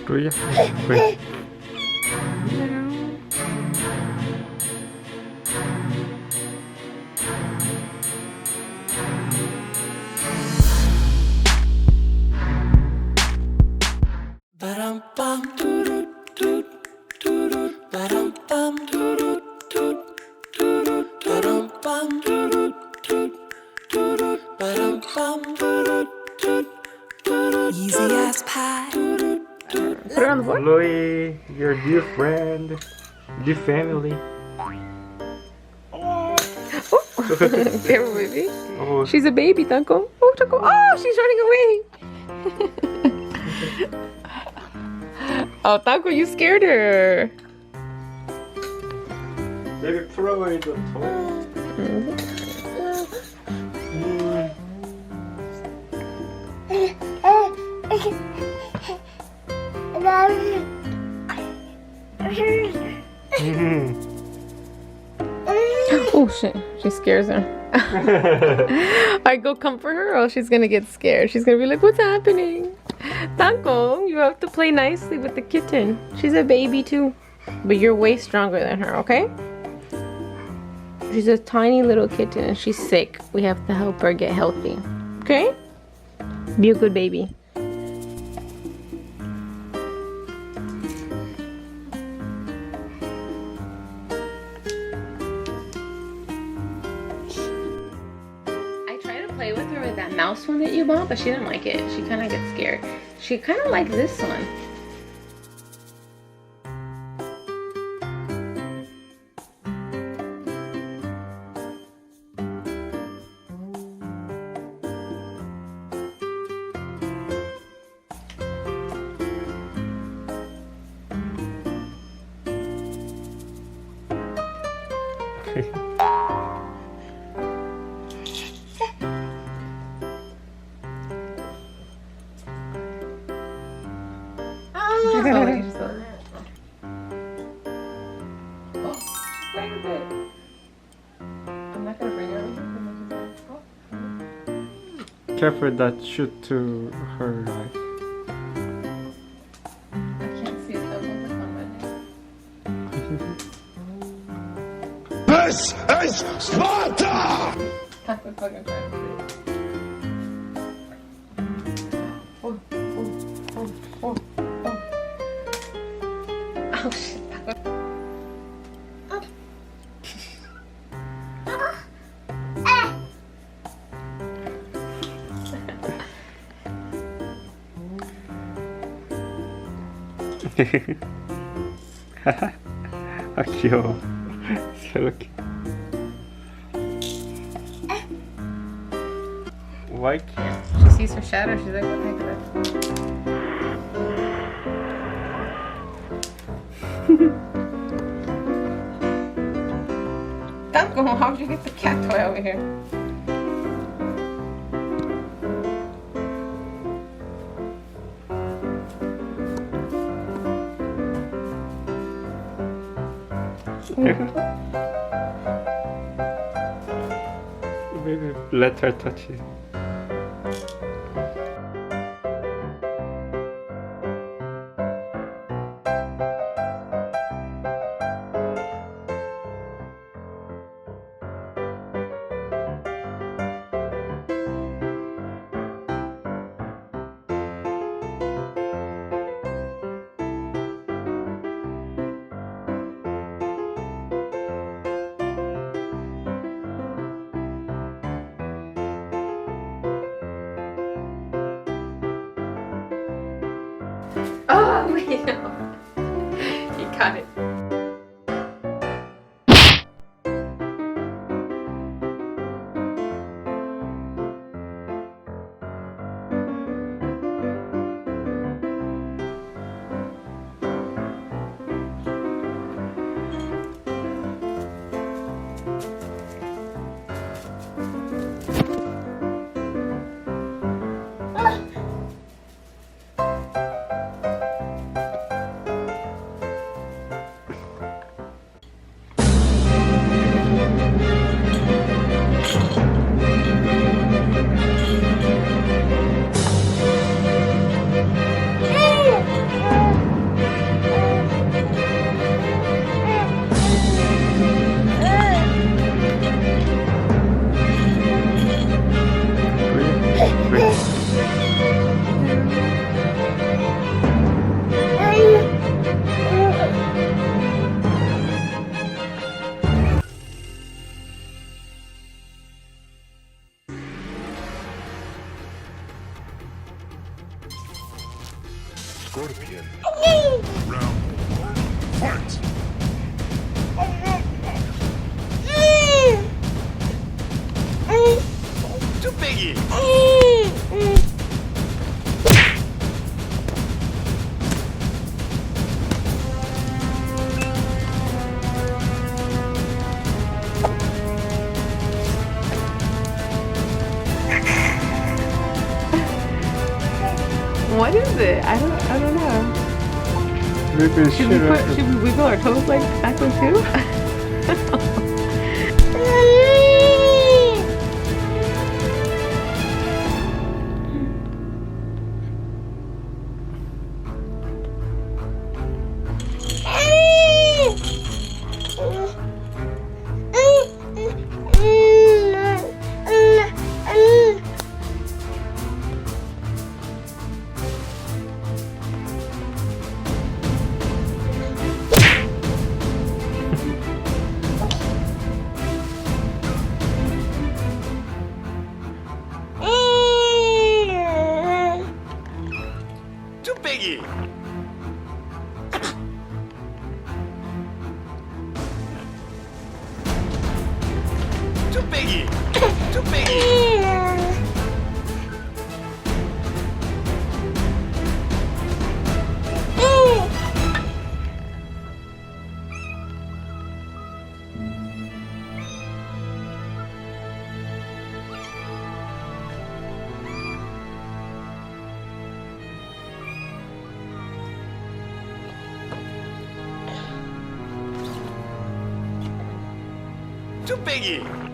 Kuya, kuya. Easy as pie. Put it on the board. Chloe, your dear friend, dear family. There, baby. Oh, She's a baby, Taco. Oh, Taco. Oh, she's running away. Oh, Taco, you scared her. baby, throw away the toy. Oh shit, she scares her. Alright, go comfort her or she's gonna get scared. She's gonna be like, what's happening? Taco, you have to play nicely with the kitten. She's a baby too. But you're way stronger than her, okay? She's a tiny little kitten and she's sick. We have to help her get healthy. Okay? Be a good baby. Play with her with that mouse one that you bought, but she didn't like it. She kind of gets scared. She kind of liked this one. Oh, you just saw that. Oh, she's playing with it. I'm not gonna bring her over. Careful that shoot to her eye. I can't see it. That one's on my neck. This is Sparta! Taco's fucking trying to see. Oh, oh, oh, oh, oh. Oh shit, Taco. 아 귀여워. 저렇게. Why can't? She sees her shadow, she's like, what the heck is that? Taco, how'd you get the cat toy over here? Maybe let her touch it. Oh, wait, no. You got it. Scorpion. Round fight. Too biggie. What is it? I don't know. Maybe Should we wiggle our toes like backward too? Too biggie. Too biggie. Too biggie. Too biggie.